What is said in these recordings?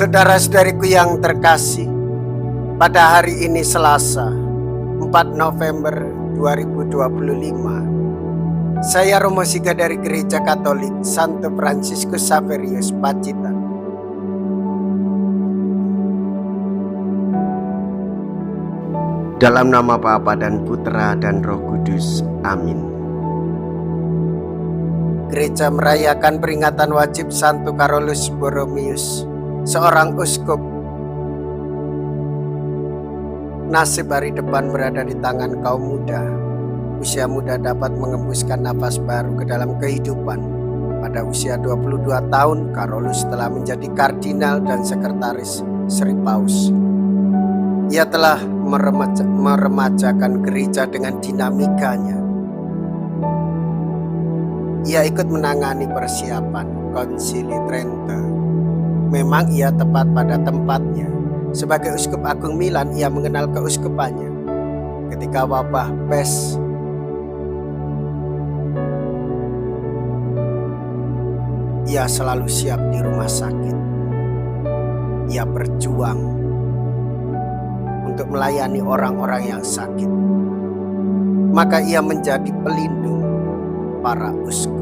Saudara-saudariku yang terkasih, pada hari ini Selasa, 4 November 2025, saya Romo Siga dari Gereja Katolik Santo Fransiskus Xaverius Pacitan. Dalam nama Bapa dan Putra dan Roh Kudus. Amin. Gereja merayakan peringatan wajib Santo Carolus Borromeus, seorang uskup. Nasib hari depan berada di tangan kaum muda. Usia muda dapat mengembuskan nafas baru ke dalam kehidupan. Pada usia 22 tahun, Carolus telah menjadi kardinal dan sekretaris Sri Paus. Ia telah meremajakan gereja dengan dinamikanya. Ia ikut menangani persiapan Konsili Trento. Memang ia tepat pada tempatnya. Sebagai uskup agung Milan, ia mengenal keuskupannya. Ketika wabah pes ia selalu siap di rumah sakit. Ia berjuang untuk melayani orang-orang yang sakit. Maka ia menjadi pelindung para uskup.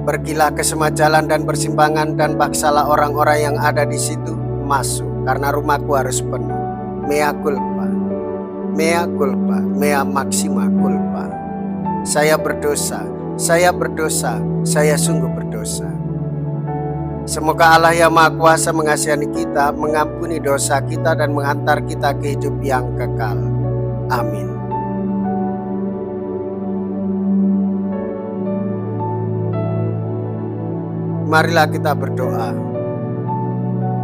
Pergilah ke semua jalan dan persimpangan dan paksalah orang-orang yang ada di situ masuk, karena rumahku harus penuh. Mea culpa, mea culpa, mea maxima culpa. Saya berdosa, saya berdosa, saya sungguh berdosa. Semoga Allah yang Maha Kuasa mengasihani kita, mengampuni dosa kita, dan menghantar kita ke hidup yang kekal. Amin. Marilah kita berdoa.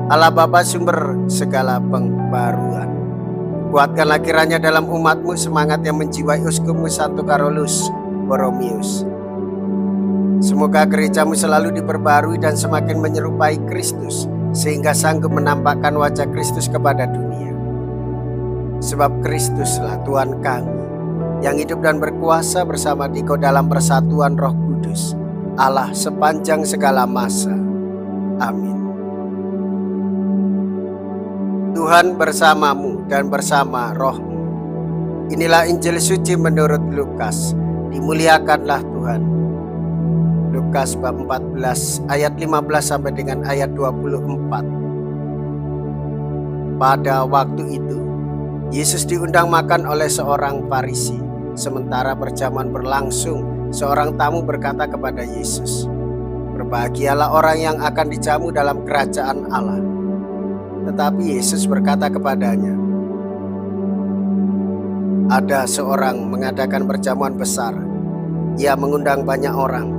Allah Bapa, sumber segala pembaruan, kuatkanlah kiranya dalam umat-Mu semangat yang menjiwai uskup-Mu Santo Carolus Borromeus. Semoga gereja-Mu selalu diperbarui dan semakin menyerupai Kristus, sehingga sanggup menampakkan wajah Kristus kepada dunia. Sebab Kristuslah Tuhan kami, yang hidup dan berkuasa bersama Dikau dalam persatuan Roh Kudus, Allah sepanjang segala masa. Amin. Tuhan bersamamu dan bersama rohmu. Inilah Injil suci menurut Lukas. Dimuliakanlah Tuhan. Lukas bab 14 ayat 15 sampai dengan ayat 24. Pada waktu itu, Yesus diundang makan oleh seorang Farisi. Sementara perjamuan berlangsung, seorang tamu berkata kepada Yesus, "Berbahagialah orang yang akan dijamu dalam kerajaan Allah." Tetapi Yesus berkata kepadanya, "Ada seorang mengadakan perjamuan besar. Ia mengundang banyak orang.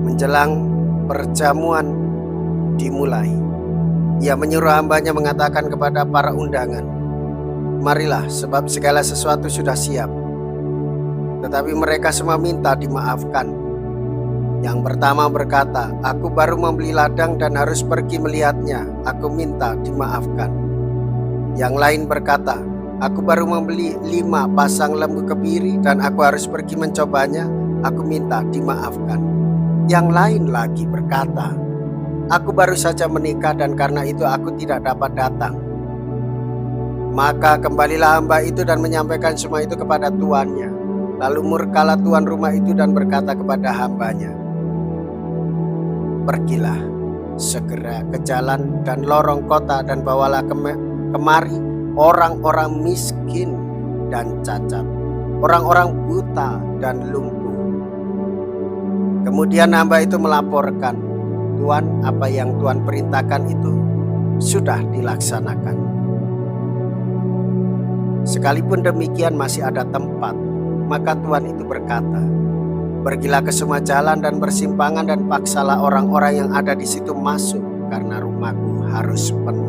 Menjelang perjamuan dimulai, ia menyuruh hambanya mengatakan kepada para undangan, 'Marilah, sebab segala sesuatu sudah siap.' Tetapi mereka semua minta dimaafkan. Yang pertama berkata, 'Aku baru membeli ladang dan harus pergi melihatnya. Aku minta dimaafkan.' Yang lain berkata, 'Aku baru membeli 5 pasang lembu kebiri dan aku harus pergi mencobanya. Aku minta dimaafkan.' Yang lain lagi berkata, 'Aku baru saja menikah dan karena itu aku tidak dapat datang.' Maka kembalilah hamba itu dan menyampaikan semua itu kepada tuannya. Lalu murkalah tuan rumah itu dan berkata kepada hambanya, 'Pergilah segera ke jalan dan lorong kota dan bawalah kemari orang-orang miskin dan cacat, orang-orang buta dan lumpuh.' Kemudian hamba itu melaporkan, 'Tuan, apa yang Tuan perintahkan itu sudah dilaksanakan.' Sekalipun demikian masih ada tempat. Maka Tuhan itu berkata, 'Pergilah ke semua jalan dan persimpangan dan paksalah orang-orang yang ada di situ masuk, karena rumahku harus penuh.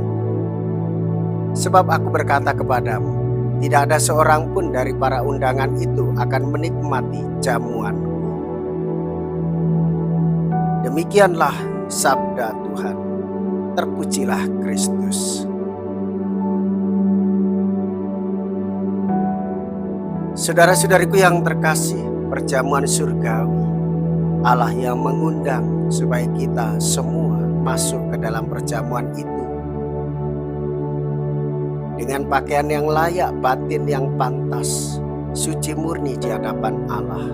Sebab aku berkata kepadamu, tidak ada seorang pun dari para undangan itu akan menikmati jamuanku.' Demikianlah sabda Tuhan. Terpujilah Kristus. Saudara-saudariku yang terkasih, perjamuan surgawi, Allah yang mengundang supaya kita semua masuk ke dalam perjamuan itu dengan pakaian yang layak, batin yang pantas, suci murni di hadapan Allah.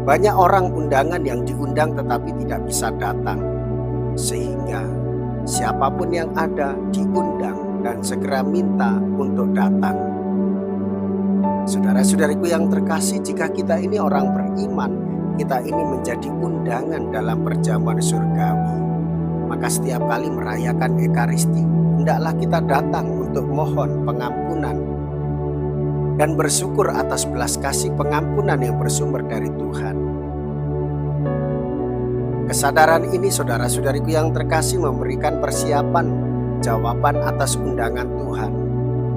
Banyak orang undangan yang diundang tetapi tidak bisa datang, sehingga siapapun yang ada diundang dan segera minta untuk datang. Saudara-saudariku yang terkasih, jika kita ini orang beriman, kita ini menjadi undangan dalam perjamuan surgawi. Maka setiap kali merayakan Ekaristi, hendaklah kita datang untuk mohon pengampunan dan bersyukur atas belas kasih pengampunan yang bersumber dari Tuhan. Kesadaran ini, saudara-saudariku yang terkasih, memberikan persiapan jawaban atas undangan Tuhan.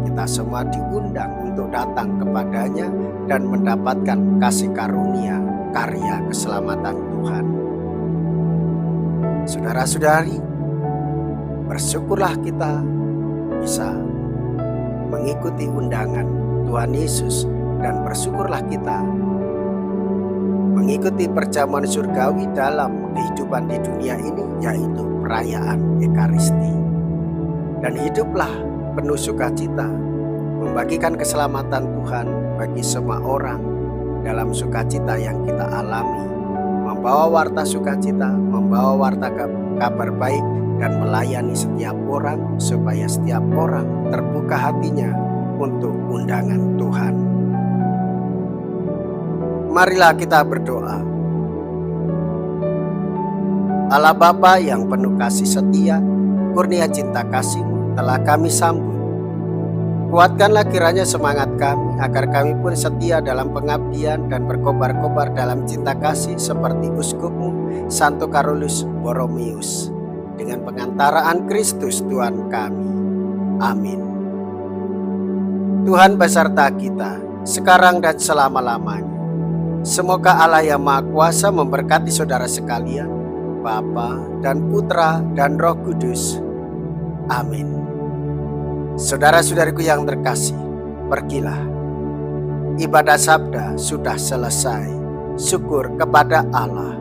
Kita semua diundang untuk datang kepadanya dan mendapatkan kasih karunia karya keselamatan Tuhan. Saudara-saudari, bersyukurlah kita bisa mengikuti undangan Tuhan Yesus, dan bersyukurlah kita mengikuti perjamuan surgawi dalam kehidupan di dunia ini, yaitu perayaan Ekaristi. Dan hiduplah penuh sukacita, membagikan keselamatan Tuhan bagi semua orang dalam sukacita yang kita alami, membawa warta sukacita, membawa warta kabar baik, dan melayani setiap orang supaya setiap orang terbuka hatinya untuk undangan Tuhan. Marilah kita berdoa. Allah Bapa yang penuh kasih setia, kurnia cinta kasih-Mu telah kami sambut. Kuatkanlah kiranya semangat kami, agar kami pun setia dalam pengabdian dan berkobar-kobar dalam cinta kasih seperti Uskup-Mu, Santo Carolus Borromeus, dengan pengantaraan Kristus Tuhan kami. Amin. Tuhan beserta kita, sekarang dan selama-lamanya. Semoga Allah yang Maha Kuasa memberkati saudara sekalian, Bapa dan Putra dan Roh Kudus. Amin. Saudara-saudariku yang terkasih, pergilah. Ibadah sabda sudah selesai. Syukur kepada Allah.